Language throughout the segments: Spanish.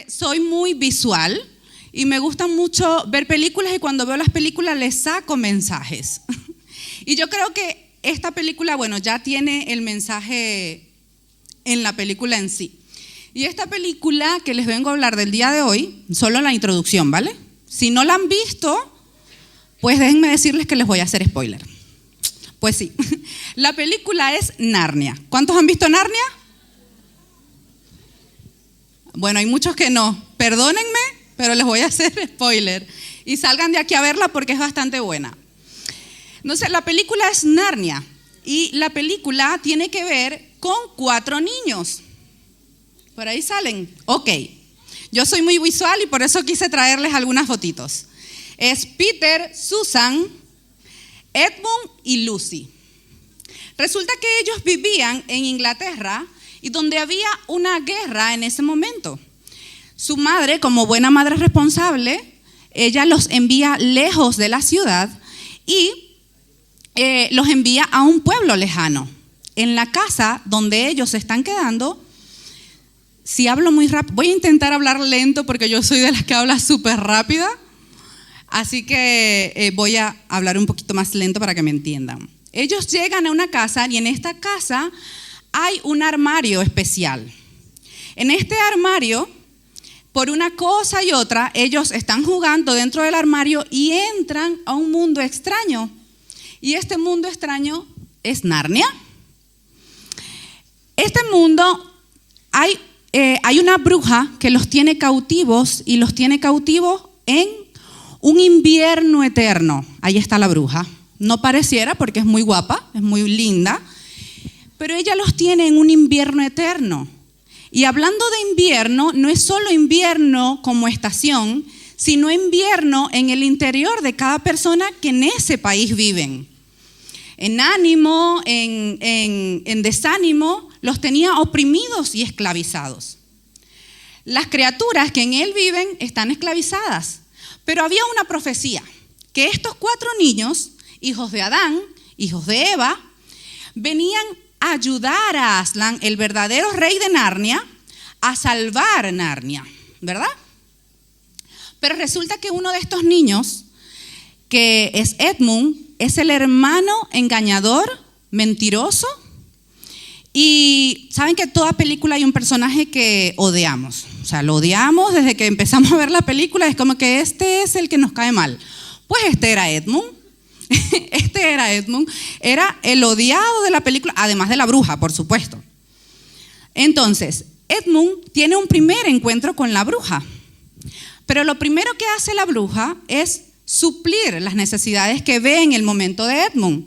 Soy muy visual y me gusta mucho ver películas, y cuando veo las películas les saco mensajes. Y yo creo que esta película, bueno, ya tiene el mensaje en la película en sí. Y esta película que les vengo a hablar del día de hoy, solo la introducción, ¿vale? Si no la han visto, pues déjenme decirles que les voy a hacer spoiler. Pues sí, la película es Narnia. ¿Cuántos han visto Narnia? Bueno, hay muchos que no. Perdónenme, pero les voy a hacer spoiler. Y salgan de aquí a verla porque es bastante buena. Entonces, la película es Narnia. Y la película tiene que ver con 4 niños. Por ahí salen. Ok. Yo soy muy visual y por eso quise traerles algunas fotitos. Es Peter, Susan, Edmund y Lucy. Resulta que ellos vivían en Inglaterra y donde había una guerra en ese momento. Su madre, como buena madre responsable, ella los envía lejos de la ciudad y los envía a un pueblo lejano. En la casa donde ellos se están quedando, si hablo muy rápido, voy a intentar hablar lento porque yo soy de las que habla súper rápida, así que voy a hablar un poquito más lento para que me entiendan. Ellos llegan a una casa y en esta casa hay un armario especial. En este armario, por una cosa y otra, ellos están jugando dentro del armario y entran a un mundo extraño. Y este mundo extraño es Narnia. Este mundo, hay una bruja que los tiene cautivos y los tiene cautivos en un invierno eterno. Ahí está la bruja. No pareciera porque es muy guapa, es muy linda, pero ella los tiene en un invierno eterno. Y hablando de invierno, no es solo invierno como estación, sino invierno en el interior de cada persona que en ese país viven. En ánimo, en desánimo, los tenía oprimidos y esclavizados. Las criaturas que en él viven están esclavizadas, pero había una profecía, que estos 4 niños, hijos de Adán, hijos de Eva, venían a ayudar a Aslan, el verdadero rey de Narnia, a salvar Narnia, ¿verdad? Pero resulta que uno de estos niños, que es Edmund, es el hermano engañador, mentiroso, y saben que en toda película hay un personaje que odiamos, o sea, lo odiamos desde que empezamos a ver la película, es como que este es el que nos cae mal. Pues este era Edmund. Era el odiado de la película, además de la bruja, por supuesto. Entonces, Edmund tiene un primer encuentro con la bruja, pero lo primero que hace la bruja es suplir las necesidades que ve en el momento de Edmund.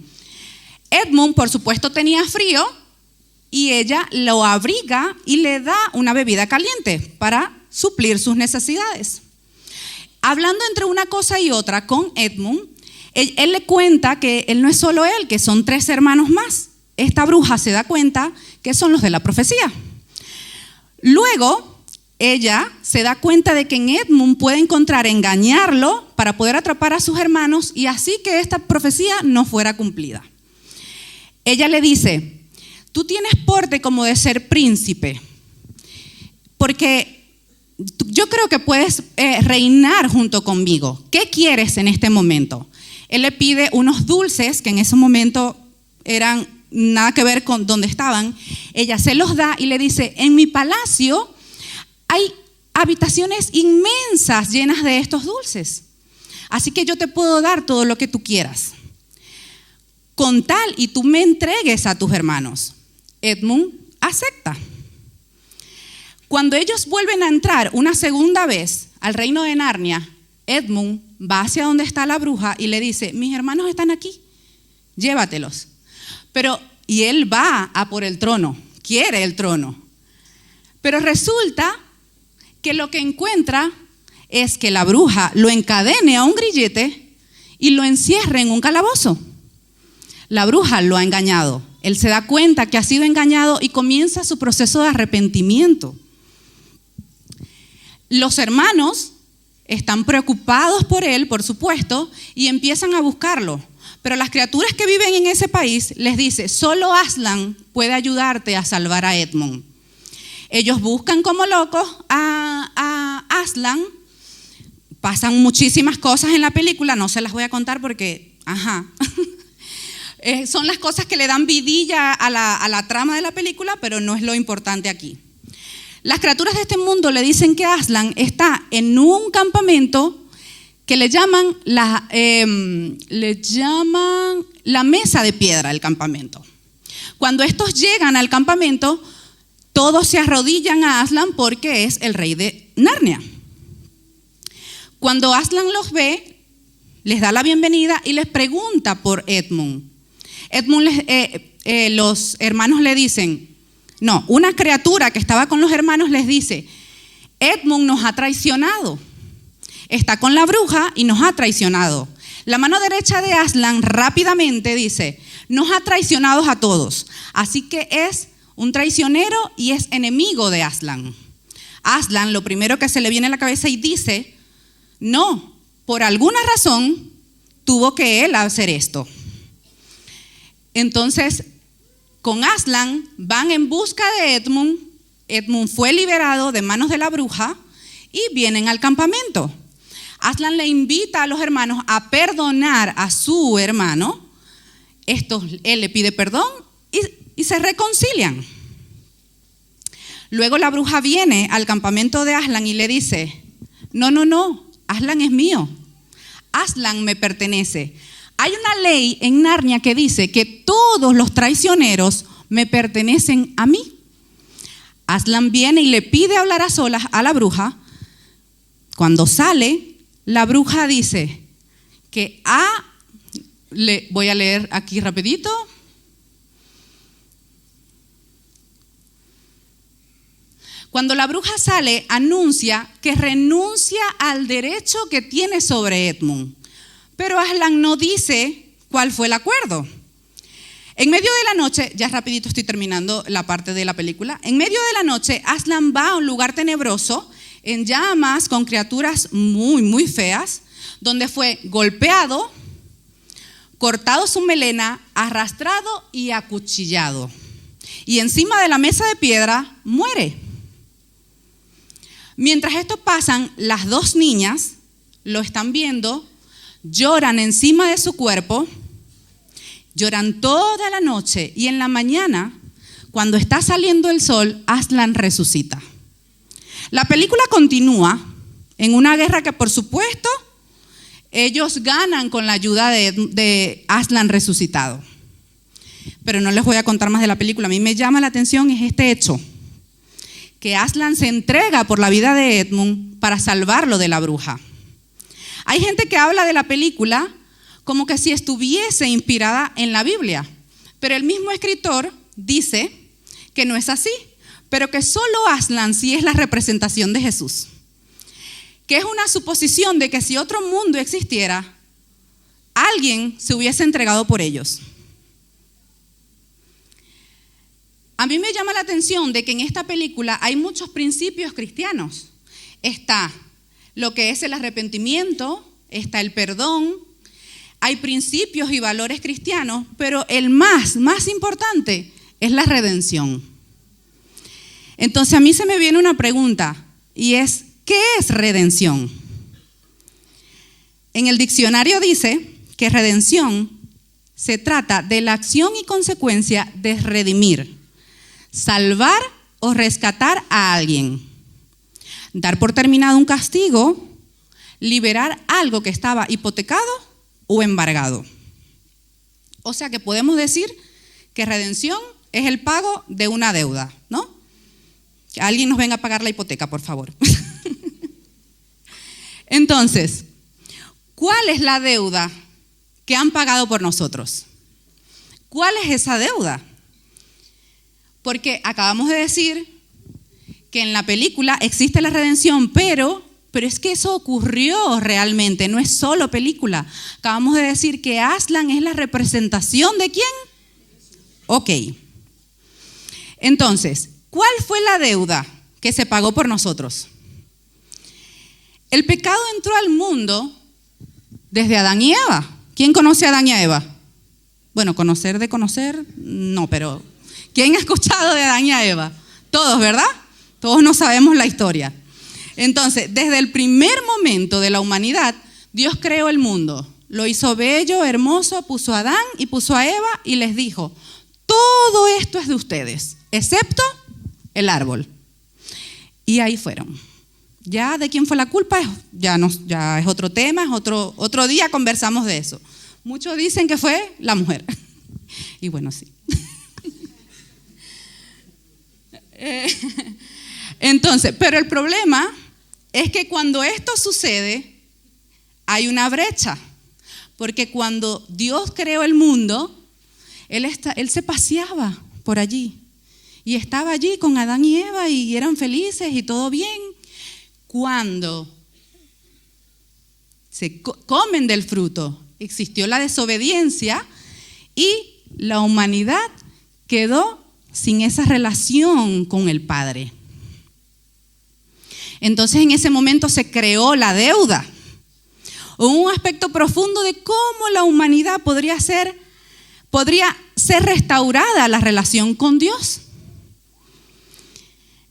Edmund, por supuesto, tenía frío y ella lo abriga y le da una bebida caliente para suplir sus necesidades. Hablando entre una cosa y otra con Edmund, él le cuenta que él no es solo él, que son 3 hermanos más. Esta bruja se da cuenta que son los de la profecía. Luego, ella se da cuenta de que en Edmund puede engañarlo para poder atrapar a sus hermanos y así que esta profecía no fuera cumplida. Ella le dice, tú tienes porte como de ser príncipe, porque yo creo que puedes reinar junto conmigo. ¿Qué quieres en este momento? Él le pide unos dulces que en ese momento eran nada que ver con donde estaban. Ella se los da y le dice, en mi palacio hay habitaciones inmensas llenas de estos dulces. Así que yo te puedo dar todo lo que tú quieras. Con tal y tú me entregues a tus hermanos. Edmund acepta. Cuando ellos vuelven a entrar una segunda vez al reino de Narnia, Edmund va hacia donde está la bruja y le dice, mis hermanos están aquí, llévatelos. Y él va a por el trono, quiere el trono. Pero resulta que lo que encuentra es que la bruja lo encadene a un grillete y lo encierre en un calabozo. La bruja lo ha engañado. Él se da cuenta que ha sido engañado y comienza su proceso de arrepentimiento. Los hermanos están preocupados por él, por supuesto, y empiezan a buscarlo. pero las criaturas que viven en ese país les dice, solo Aslan puede ayudarte a salvar a Edmund. Ellos buscan como locos a Aslan, pasan muchísimas cosas en la película, no se las voy a contar porque, son las cosas que le dan vidilla a la trama de la película, pero no es lo importante aquí. Las criaturas de este mundo le dicen que Aslan está en un campamento que le llaman la mesa de piedra del campamento. Cuando estos llegan al campamento, todos se arrodillan a Aslan porque es el rey de Narnia. Cuando Aslan los ve, les da la bienvenida y les pregunta por Edmund. Los hermanos le dicen, no, una criatura que estaba con los hermanos les dice, Edmund nos ha traicionado, está con la bruja y nos ha traicionado. La mano derecha de Aslan rápidamente dice, nos ha traicionado a todos, así que es un traicionero y es enemigo de Aslan. Aslan lo primero que se le viene a la cabeza y dice, no, por alguna razón tuvo que él hacer esto. Entonces, con Aslan van en busca de Edmund. Edmund fue liberado de manos de la bruja y vienen al campamento. Aslan le invita a los hermanos a perdonar a su hermano. Él le pide perdón y se reconcilian. Luego la bruja viene al campamento de Aslan y le dice, no, Aslan es mío. Aslan me pertenece. Hay una ley en Narnia que dice que todos los traicioneros me pertenecen a mí. Aslan viene y le pide hablar a solas a la bruja. Cuando sale, la bruja dice que voy a leer aquí rapidito. Cuando la bruja sale, anuncia que renuncia al derecho que tiene sobre Edmund. Pero Aslan no dice cuál fue el acuerdo. En medio de la noche, ya rapidito estoy terminando la parte de la película. En medio de la noche, Aslan va a un lugar tenebroso, en llamas, con criaturas muy, muy feas, donde fue golpeado, cortado su melena, arrastrado y acuchillado. Y encima de la mesa de piedra muere. Mientras esto pasan, las dos niñas lo están viendo, lloran encima de su cuerpo, lloran toda la noche y en la mañana, cuando está saliendo el sol, Aslan resucita. La película continúa en una guerra que, por supuesto, ellos ganan con la ayuda de Aslan resucitado. Pero no les voy a contar más de la película. A mí me llama la atención es este hecho, que Aslan se entrega por la vida de Edmund para salvarlo de la bruja. Hay gente que habla de la película como que si estuviese inspirada en la Biblia, pero el mismo escritor dice que no es así, pero que solo Aslan sí es la representación de Jesús, que es una suposición de que si otro mundo existiera, alguien se hubiese entregado por ellos. A mí me llama la atención de que en esta película hay muchos principios cristianos. Está lo que es el arrepentimiento, está el perdón, hay principios y valores cristianos, pero el más importante es la redención. Entonces a mí se me viene una pregunta y es, ¿qué es redención? En el diccionario dice que redención se trata de la acción y consecuencia de redimir, salvar o rescatar a alguien, dar por terminado un castigo, liberar algo que estaba hipotecado o embargado. O sea que podemos decir que redención es el pago de una deuda, ¿no? Que alguien nos venga a pagar la hipoteca, por favor. Entonces, ¿cuál es la deuda que han pagado por nosotros? ¿Cuál es esa deuda? Porque acabamos de decir que en la película existe la redención, pero es que eso ocurrió realmente, no es solo película. Acabamos de decir que Aslan es la representación ¿de quién? Ok. Entonces, ¿cuál fue la deuda que se pagó por nosotros? El pecado entró al mundo desde Adán y Eva, ¿Quién conoce a Adán y a Eva? Bueno, conocer de conocer, no, pero ¿quién ha escuchado de Adán y a Eva? Todos, ¿verdad? Todos no sabemos la historia. Entonces, desde el primer momento de la humanidad, Dios creó el mundo. Lo hizo bello, hermoso, puso a Adán y puso a Eva y les dijo, todo esto es de ustedes, excepto el árbol. Y ahí fueron. Ya de quién fue la culpa, ya es otro tema, es otro día conversamos de eso. Muchos dicen que fue la mujer. Y bueno, sí. Entonces, pero el problema es que cuando esto sucede, hay una brecha. Porque cuando Dios creó el mundo, Él se paseaba por allí. Y estaba allí con Adán y Eva y eran felices y todo bien. Cuando se comen del fruto, existió la desobediencia y la humanidad quedó sin esa relación con el Padre. Entonces en ese momento se creó la deuda. Un aspecto profundo de cómo la humanidad podría ser restaurada la relación con Dios.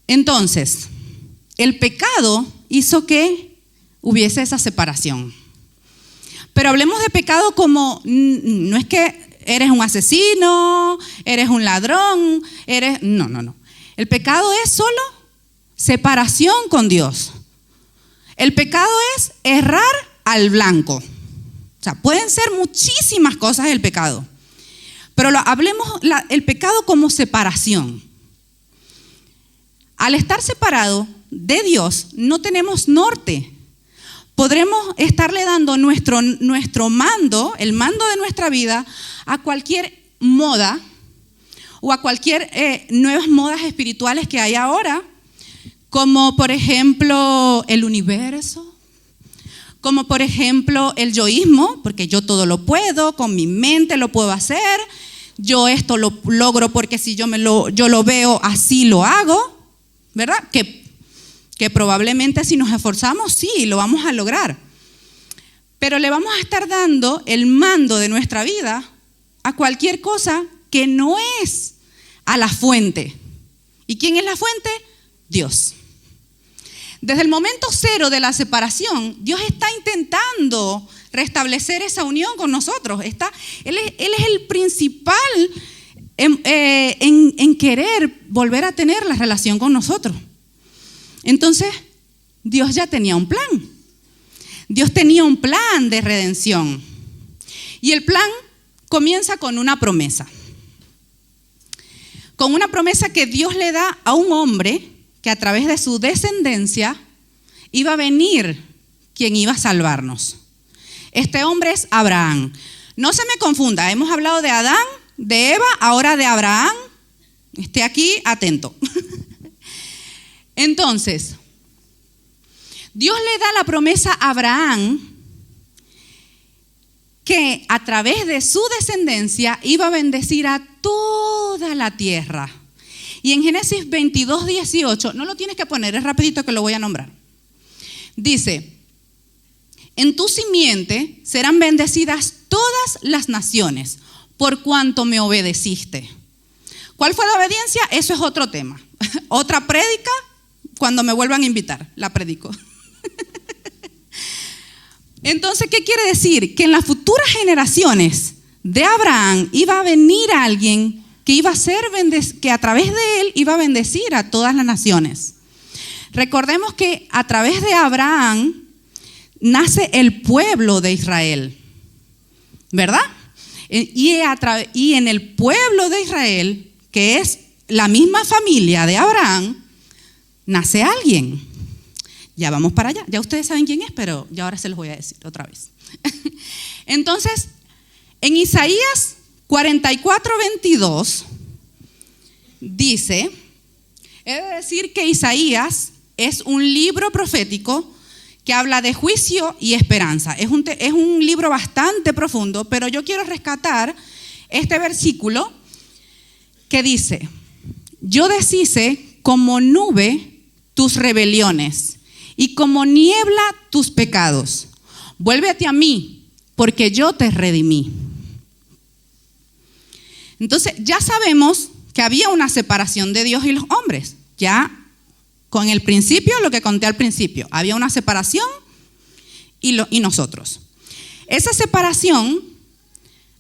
Entonces, el pecado hizo que hubiese esa separación. Pero hablemos de pecado como, no es que eres un asesino, eres un ladrón, no. El pecado es solo separación con Dios. El pecado es errar al blanco. O sea, pueden ser muchísimas cosas el pecado. Pero hablemos el pecado como separación. Al estar separado de Dios, no tenemos norte. Podremos estarle dando nuestro mando, el mando de nuestra vida, a cualquier moda o a cualquier nuevas modas espirituales que hay ahora, como por ejemplo el universo, como por ejemplo el yoísmo, porque yo todo lo puedo, con mi mente lo puedo hacer, yo esto lo logro porque si yo lo veo así lo hago, ¿verdad? Que probablemente si nos esforzamos, sí, lo vamos a lograr. Pero le vamos a estar dando el mando de nuestra vida a cualquier cosa que no es a la fuente. ¿Y quién es la fuente? Dios. Desde el momento cero de la separación, Dios está intentando restablecer esa unión con nosotros. Él es el principal en querer volver a tener la relación con nosotros. Entonces, Dios ya tenía un plan. Dios tenía un plan de redención. Y el plan comienza con una promesa. Con una promesa que Dios le da a un hombre que a través de su descendencia iba a venir quien iba a salvarnos. Este hombre es Abraham. No se me confunda, hemos hablado de Adán, de Eva, ahora de Abraham. Esté aquí atento. Entonces, Dios le da la promesa a Abraham que a través de su descendencia iba a bendecir a toda la tierra. Y en Génesis 22:18, no lo tienes que poner, es rapidito que lo voy a nombrar. Dice, en tu simiente serán bendecidas todas las naciones por cuanto me obedeciste. ¿Cuál fue la obediencia? Eso es otro tema. Otra prédica. Cuando me vuelvan a invitar, la predico. Entonces, ¿qué quiere decir? Que en las futuras generaciones de Abraham iba a venir alguien que iba a que a través de él iba a bendecir a todas las naciones. Recordemos que a través de Abraham nace el pueblo de Israel, ¿verdad? Y en el pueblo de Israel, que es la misma familia de Abraham, nace alguien. Ya vamos para allá. Ya ustedes saben quién es, pero ya ahora se los voy a decir otra vez. Entonces, en Isaías 44:22 dice, he de decir que Isaías es un libro profético que habla de juicio y esperanza. Es un libro bastante profundo, pero yo quiero rescatar este versículo que dice, yo deshice como nube tus rebeliones y como niebla tus pecados. Vuélvete a mí, porque yo te redimí. Entonces, ya sabemos que había una separación de Dios y los hombres. Ya con el principio, lo que conté al principio, había una separación y nosotros. Esa separación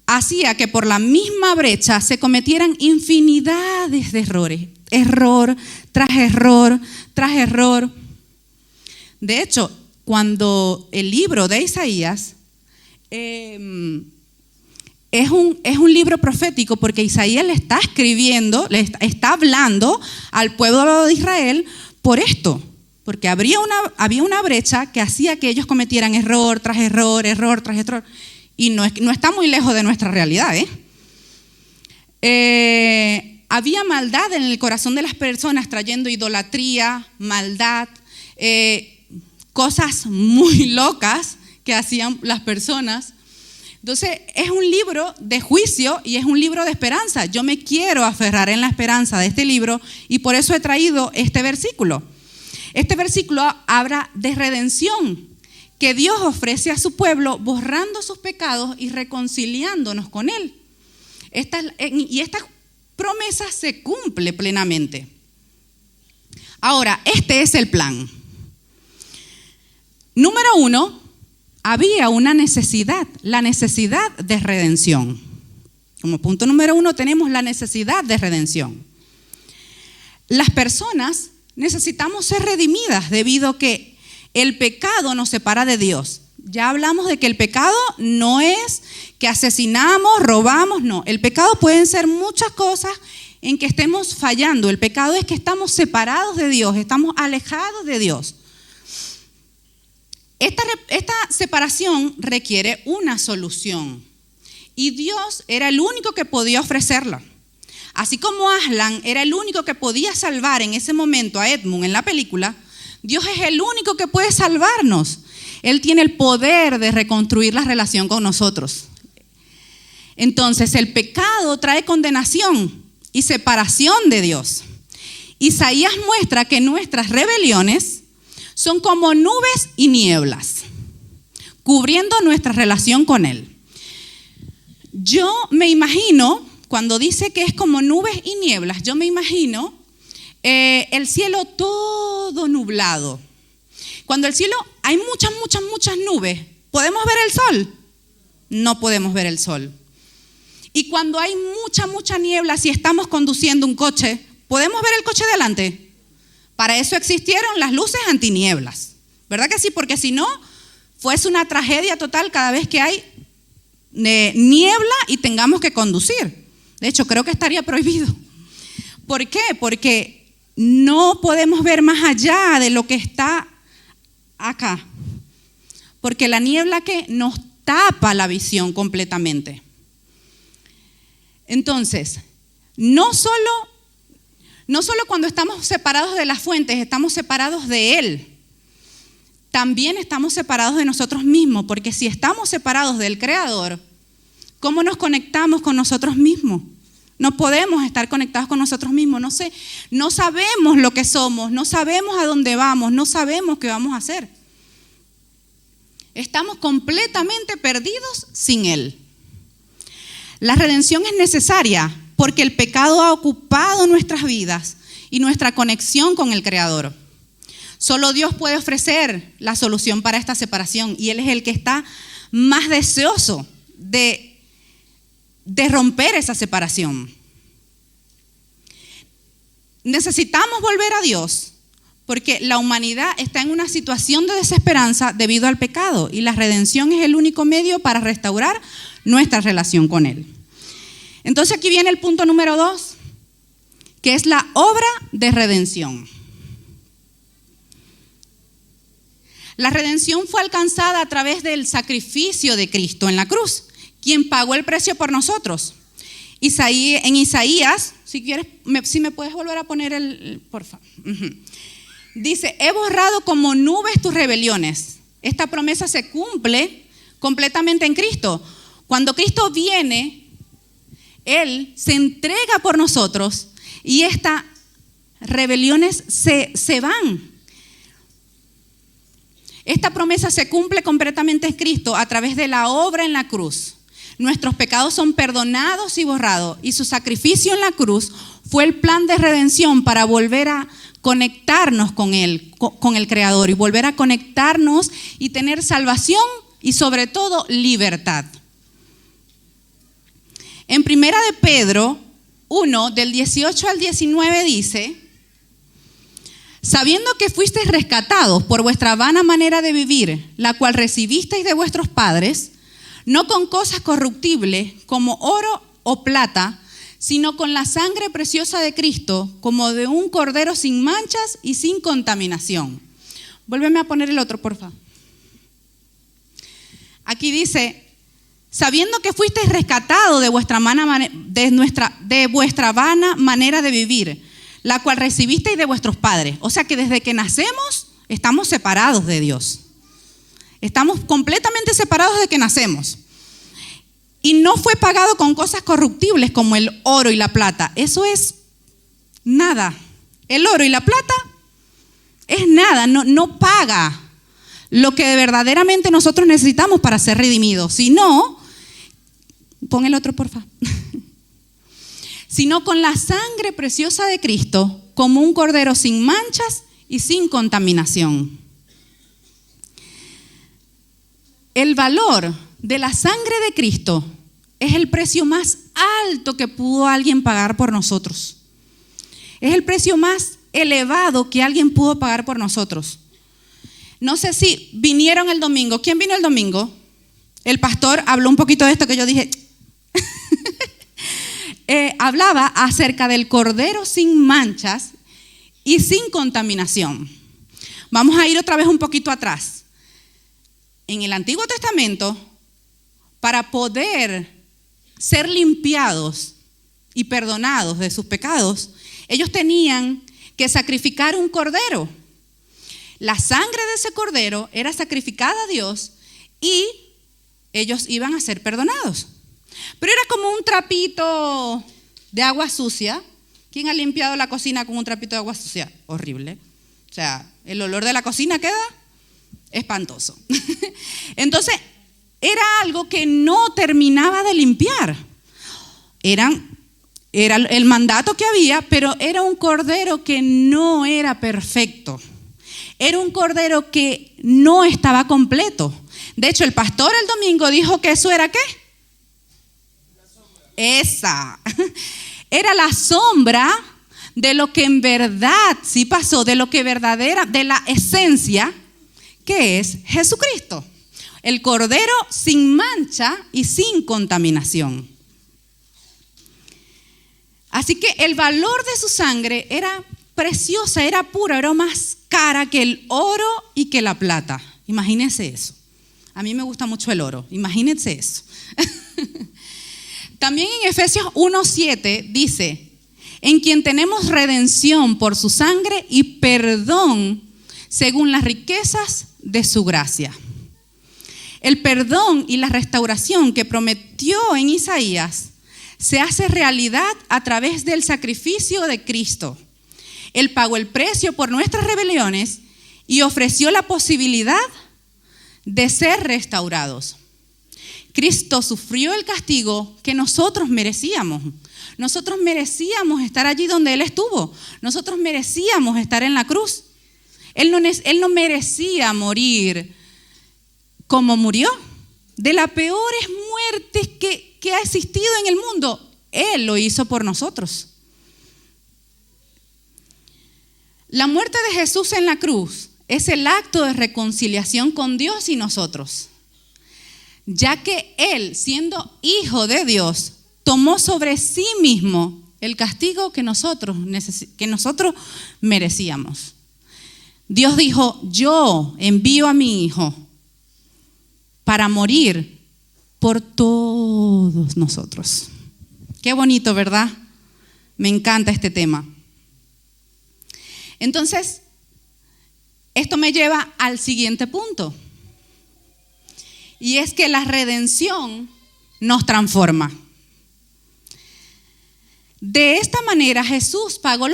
hacía que por la misma brecha se cometieran infinidades de errores. Error tras error tras error. De hecho, cuando el libro de Isaías es un libro profético, porque Isaías le está escribiendo, está hablando al pueblo de Israel por esto, porque había una brecha que hacía que ellos cometieran error tras error, error tras error, y no está muy lejos de nuestra realidad. Había maldad en el corazón de las personas, trayendo idolatría, maldad, cosas muy locas que hacían las personas. Entonces, es un libro de juicio y es un libro de esperanza. Yo me quiero aferrar en la esperanza de este libro y por eso he traído este versículo. Este versículo habla de redención que Dios ofrece a su pueblo, borrando sus pecados y reconciliándonos con Él. Y esta promesa se cumple plenamente. Ahora, este es el plan. Número 1. Había una necesidad, la necesidad de redención. Como punto número 1 tenemos la necesidad de redención. Las personas necesitamos ser redimidas debido a que el pecado nos separa de Dios. Ya hablamos de que el pecado no es que asesinamos, robamos, no. El pecado pueden ser muchas cosas en que estemos fallando. El pecado es que estamos separados de Dios, estamos alejados de Dios. Esta separación requiere una solución y Dios era el único que podía ofrecerla. Así como Aslan era el único que podía salvar en ese momento a Edmund en la película, Dios es el único que puede salvarnos. Él tiene el poder de reconstruir la relación con nosotros. Entonces, el pecado trae condenación y separación de Dios. Isaías muestra que nuestras rebeliones son como nubes y nieblas, cubriendo nuestra relación con Él. Yo me imagino, cuando dice que es como nubes y nieblas, yo me imagino el cielo todo nublado. Cuando el cielo hay muchas nubes, ¿podemos ver el sol? No podemos ver el sol. Y cuando hay mucha niebla, si estamos conduciendo un coche, ¿podemos ver el coche de adelante? Para eso existieron las luces antinieblas, ¿verdad que sí? Porque si no, fuese una tragedia total cada vez que hay niebla y tengamos que conducir. De hecho, creo que estaría prohibido. ¿Por qué? Porque no podemos ver más allá de lo que está acá. Porque la niebla que nos tapa la visión completamente. Entonces, no solo cuando estamos separados de las fuentes, estamos separados de Él. También estamos separados de nosotros mismos, porque si estamos separados del Creador, ¿cómo nos conectamos con nosotros mismos? No podemos estar conectados con nosotros mismos. No sabemos lo que somos, no sabemos a dónde vamos, no sabemos qué vamos a hacer. Estamos completamente perdidos sin Él. La redención es necesaria porque el pecado ha ocupado nuestras vidas y nuestra conexión con el Creador. Solo Dios puede ofrecer la solución para esta separación y Él es el que está más deseoso de romper esa separación. Necesitamos volver a Dios porque la humanidad está en una situación de desesperanza debido al pecado y la redención es el único medio para restaurar nuestra relación con Él. Entonces aquí viene el punto número 2, que es la obra de redención. La redención fue alcanzada a través del sacrificio de Cristo en la cruz, quien pagó el precio por nosotros. En Isaías, si me puedes volver a poner por favor. Dice, he borrado como nubes tus rebeliones. Esta promesa se cumple completamente en Cristo. Cuando Cristo viene, Él se entrega por nosotros y estas rebeliones se van. Esta promesa se cumple completamente en Cristo a través de la obra en la cruz. Nuestros pecados son perdonados y borrados, y su sacrificio en la cruz fue el plan de redención para volver a conectarnos con Él, con el Creador, y volver a conectarnos y tener salvación y sobre todo libertad. En Primera de Pedro 1, del 18 al 19 dice: sabiendo que fuisteis rescatados por vuestra vana manera de vivir, la cual recibisteis de vuestros padres, no con cosas corruptibles como oro o plata, sino con la sangre preciosa de Cristo, como de un cordero sin manchas y sin contaminación. Vuélveme a poner el otro, por favor. Aquí dice: sabiendo que fuisteis rescatados de vuestra vana manera de vivir, la cual recibisteis de vuestros padres. O sea que desde que nacemos estamos separados de Dios. Estamos completamente separados desde que nacemos. Y no fue pagado con cosas corruptibles como el oro y la plata. Eso es nada. El oro y la plata es nada, no paga lo que verdaderamente nosotros necesitamos para ser redimidos. Si no, pon el otro por favor. Sino con la sangre preciosa de Cristo, como un cordero sin manchas y sin contaminación. El valor de la sangre de Cristo es el precio más alto que pudo alguien pagar por nosotros. Es el precio más elevado que alguien pudo pagar por nosotros. No sé si vinieron el domingo. ¿Quién vino el domingo? El pastor habló un poquito de esto que yo dije. Hablaba acerca del cordero sin manchas y sin contaminación. Vamos a ir otra vez un poquito atrás. En el Antiguo Testamento, para poder ser limpiados y perdonados de sus pecados, ellos tenían que sacrificar un cordero. La sangre de ese cordero era sacrificada a Dios y ellos iban a ser perdonados. Pero era como un trapito de agua sucia. ¿Quién ha limpiado la cocina con un trapito de agua sucia? Horrible. O sea, el olor de la cocina queda espantoso. Entonces, era algo que no terminaba de limpiar. Era el mandato que había, pero era un cordero que no era perfecto. Era un cordero que no estaba completo. De hecho, el pastor el domingo dijo que eso era ¿qué? Esa. Era la sombra de lo que en verdad sí pasó, de lo que verdadera, de la esencia que es Jesucristo. El cordero sin mancha y sin contaminación. Así que el valor de su sangre era preciosa, era pura, era más cara que el oro y que la plata. Imagínense eso. A mí me gusta mucho el oro, imagínense eso. También en Efesios 1:7 dice: en quien tenemos redención por su sangre y perdón según las riquezas de su gracia. El perdón y la restauración que prometió en Isaías se hace realidad a través del sacrificio de Cristo. Él pagó el precio por nuestras rebeliones y ofreció la posibilidad de ser restaurados. Cristo sufrió el castigo que nosotros merecíamos. Nosotros merecíamos estar allí donde Él estuvo. Nosotros merecíamos estar en la cruz. Él no merecía morir como murió. De las peores muertes que ha existido en el mundo, Él lo hizo por nosotros. La muerte de Jesús en la cruz es el acto de reconciliación con Dios y nosotros, ya que Él, siendo hijo de Dios, tomó sobre sí mismo el castigo que nosotros merecíamos. Dios dijo: yo envío a mi hijo para morir por todos nosotros. Qué bonito, ¿verdad? Me encanta este tema. Entonces, esto me lleva al siguiente punto. Y es que la redención nos transforma. De esta manera Jesús pagó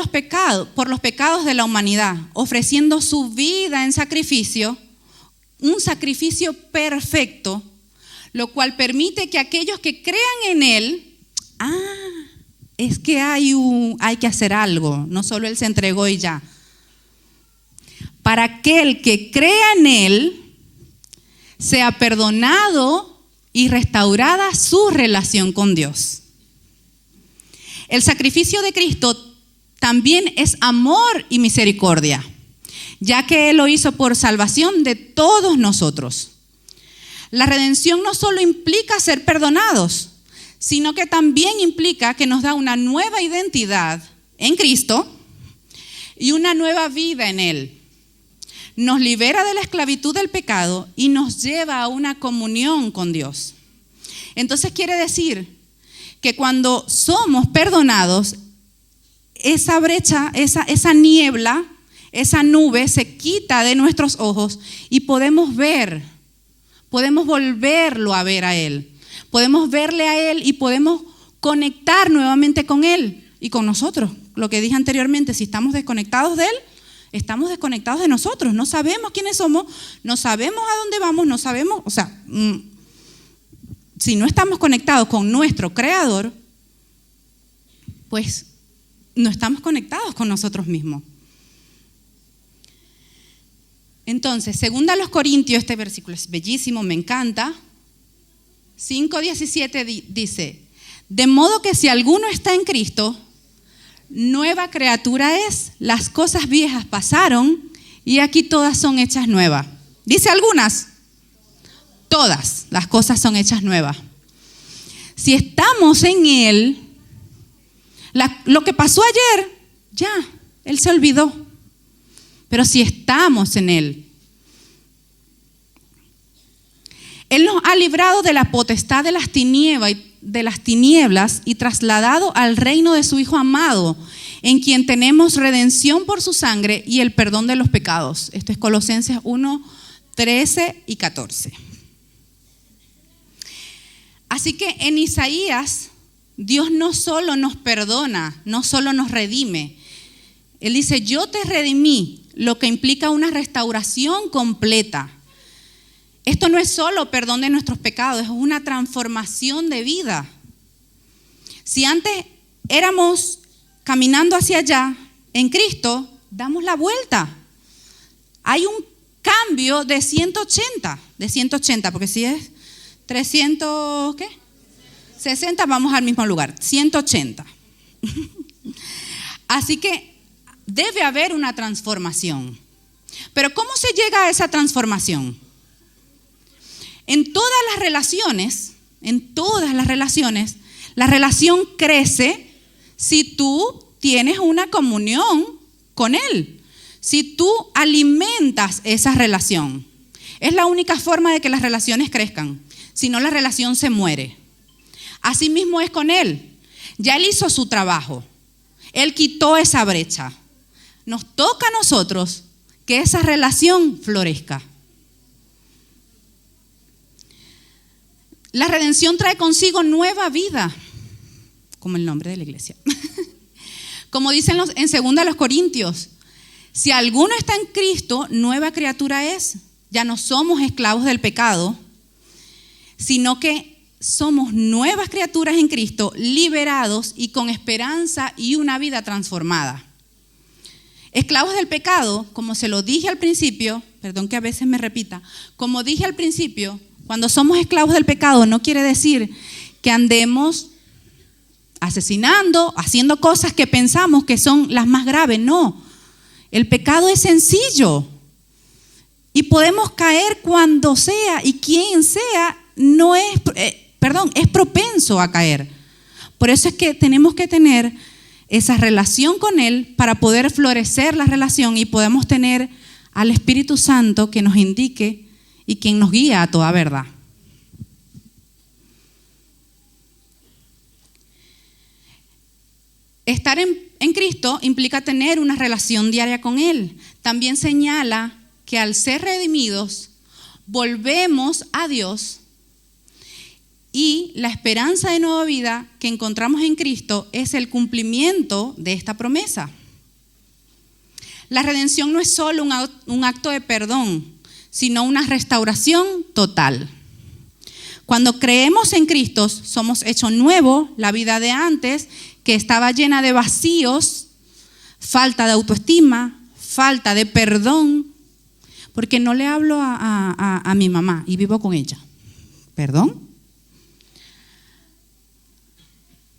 por los pecados de la humanidad, ofreciendo su vida en sacrificio un sacrificio perfecto, lo cual permite que aquellos que crean en Él, es que hay que hacer algo, no solo Él se entregó y ya. Para aquel que crea en Él, sea perdonado y restaurada su relación con Dios. El sacrificio de Cristo también es amor y misericordia, ya que Él lo hizo por salvación de todos nosotros. La redención no solo implica ser perdonados, sino que también implica que nos da una nueva identidad en Cristo y una nueva vida en Él. Nos libera de la esclavitud del pecado y nos lleva a una comunión con Dios. Entonces quiere decir que cuando somos perdonados, esa brecha, esa niebla, esa nube se quita de nuestros ojos y podemos volverlo a ver a Él. Podemos verle a Él y podemos conectar nuevamente con Él y con nosotros. Lo que dije anteriormente, si estamos desconectados de Él, estamos desconectados de nosotros. No sabemos quiénes somos, no sabemos a dónde vamos, no sabemos, si no estamos conectados con nuestro Creador, pues no estamos conectados con nosotros mismos. Entonces, según a los Corintios, este versículo es bellísimo, me encanta. 5:17 dice: de modo que si alguno está en Cristo, nueva criatura es, las cosas viejas pasaron y aquí todas son hechas nuevas. Dice algunas, todas las cosas son hechas nuevas. Si estamos en Él, lo que pasó ayer, ya, Él se olvidó. Pero si estamos en Él, Él nos ha librado de la potestad de las tinieblas y trasladado al reino de su Hijo amado, en quien tenemos redención por su sangre y el perdón de los pecados. Esto es Colosenses 1:13 y 14. Así que en Isaías, Dios no solo nos perdona, no solo nos redime. Él dice: yo te redimí, lo que implica una restauración completa. Esto no es solo perdón de nuestros pecados, es una transformación de vida. Si antes éramos caminando hacia allá, en Cristo, damos la vuelta. Hay un cambio de 180, porque si es 300, ¿qué? 60, vamos al mismo lugar, 180. Así que debe haber una transformación. Pero ¿cómo se llega a esa transformación? En todas las relaciones, la relación crece si tú tienes una comunión con Él, si tú alimentas esa relación. Es la única forma de que las relaciones crezcan, si no la relación se muere. Así mismo es con Él. Ya Él hizo su trabajo, Él quitó esa brecha. Nos toca a nosotros que esa relación florezca. La redención trae consigo nueva vida, como el nombre de la iglesia. Como dicen en 2 Corintios, si alguno está en Cristo, nueva criatura es. Ya no somos esclavos del pecado, sino que somos nuevas criaturas en Cristo, liberados y con esperanza y una vida transformada. Esclavos del pecado, como se lo dije al principio, perdón que a veces me repita, como dije al principio, cuando somos esclavos del pecado no quiere decir que andemos asesinando, haciendo cosas que pensamos que son las más graves. No, el pecado es sencillo y podemos caer cuando sea y quien sea es propenso a caer. Por eso es que tenemos que tener esa relación con Él para poder florecer la relación y podemos tener al Espíritu Santo que nos indique y quien nos guía a toda verdad. Estar en Cristo implica tener una relación diaria con Él. También señala que al ser redimidos, volvemos a Dios y la esperanza de nueva vida que encontramos en Cristo es el cumplimiento de esta promesa. La redención no es solo un acto de perdón, sino una restauración total. Cuando creemos en Cristo, somos hechos nuevo. La vida de antes, que estaba llena de vacíos, falta de autoestima, falta de perdón, porque no le hablo a mi mamá y vivo con ella. ¿Perdón?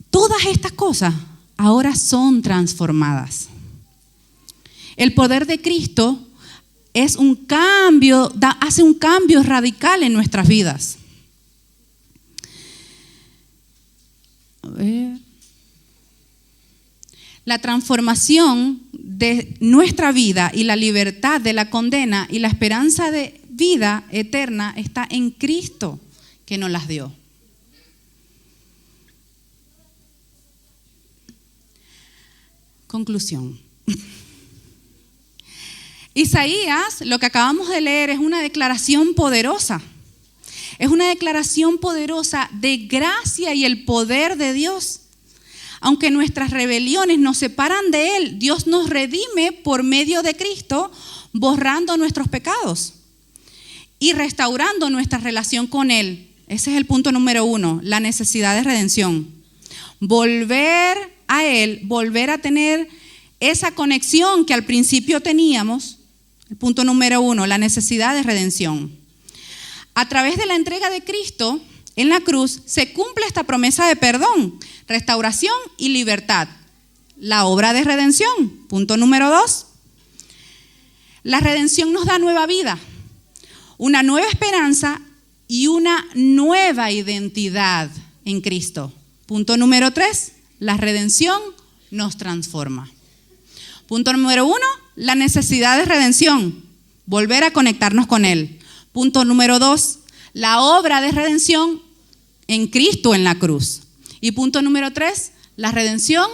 Todas estas cosas ahora son transformadas. El poder de Cristo es un cambio, hace un cambio radical en nuestras vidas. A ver. La transformación de nuestra vida y la libertad de la condena y la esperanza de vida eterna está en Cristo, que nos las dio. Conclusión. Isaías, lo que acabamos de leer, es una declaración poderosa. Es una declaración poderosa de gracia y el poder de Dios. Aunque nuestras rebeliones nos separan de Él, Dios nos redime por medio de Cristo, borrando nuestros pecados y restaurando nuestra relación con Él. Ese es el punto número 1, la necesidad de redención. Volver a Él, volver a tener esa conexión que al principio teníamos. El punto número 1, la necesidad de redención. A través de la entrega de Cristo en la cruz se cumple esta promesa de perdón, restauración y libertad. La obra de redención. Punto número 2. La redención nos da nueva vida, una nueva esperanza y una nueva identidad en Cristo. Punto número 3. La redención nos transforma. Punto número 1, la necesidad de redención, volver a conectarnos con Él. Punto número 2, la obra de redención en Cristo en la cruz. Y punto número 3, la redención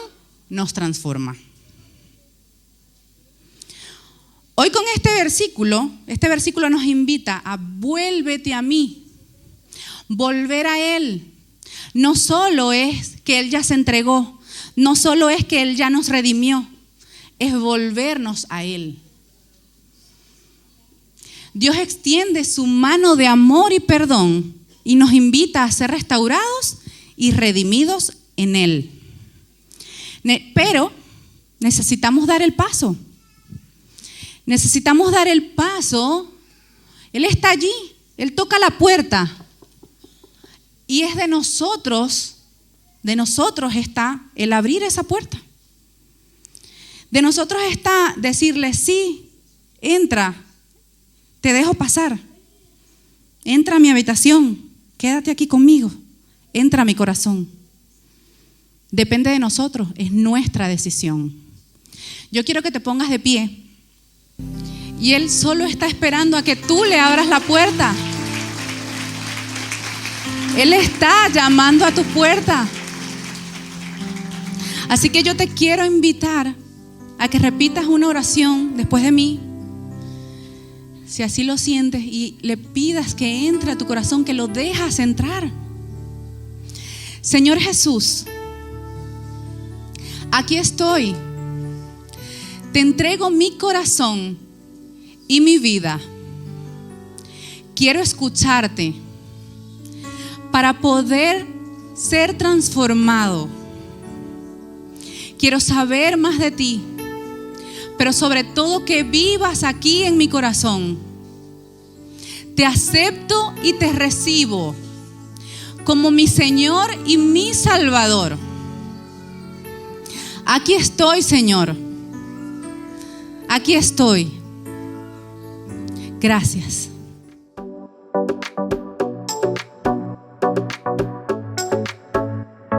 nos transforma. Hoy con este versículo nos invita a vuélvete a mí, volver a Él. No solo es que Él ya se entregó, no solo es que Él ya nos redimió, es volvernos a Él. Dios extiende su mano de amor y perdón y nos invita a ser restaurados y redimidos en Él. Pero necesitamos dar el paso. Necesitamos dar el paso. Él está allí, Él toca la puerta. Y es de nosotros está el abrir esa puerta. De nosotros está decirle, sí, entra, te dejo pasar. Entra a mi habitación, quédate aquí conmigo, entra a mi corazón. Depende de nosotros, es nuestra decisión. Yo quiero que te pongas de pie. Y Él solo está esperando a que tú le abras la puerta. Él está llamando a tu puerta. Así que yo te quiero invitar a que repitas una oración después de mí, si así lo sientes, y le pidas que entre a tu corazón, que lo dejas entrar. Señor Jesús, aquí estoy. Te entrego mi corazón y mi vida. Quiero escucharte para poder ser transformado. Quiero saber más de ti, pero sobre todo que vivas aquí en mi corazón. Te acepto y te recibo como mi Señor y mi Salvador. Aquí estoy, Señor. Aquí estoy. Gracias.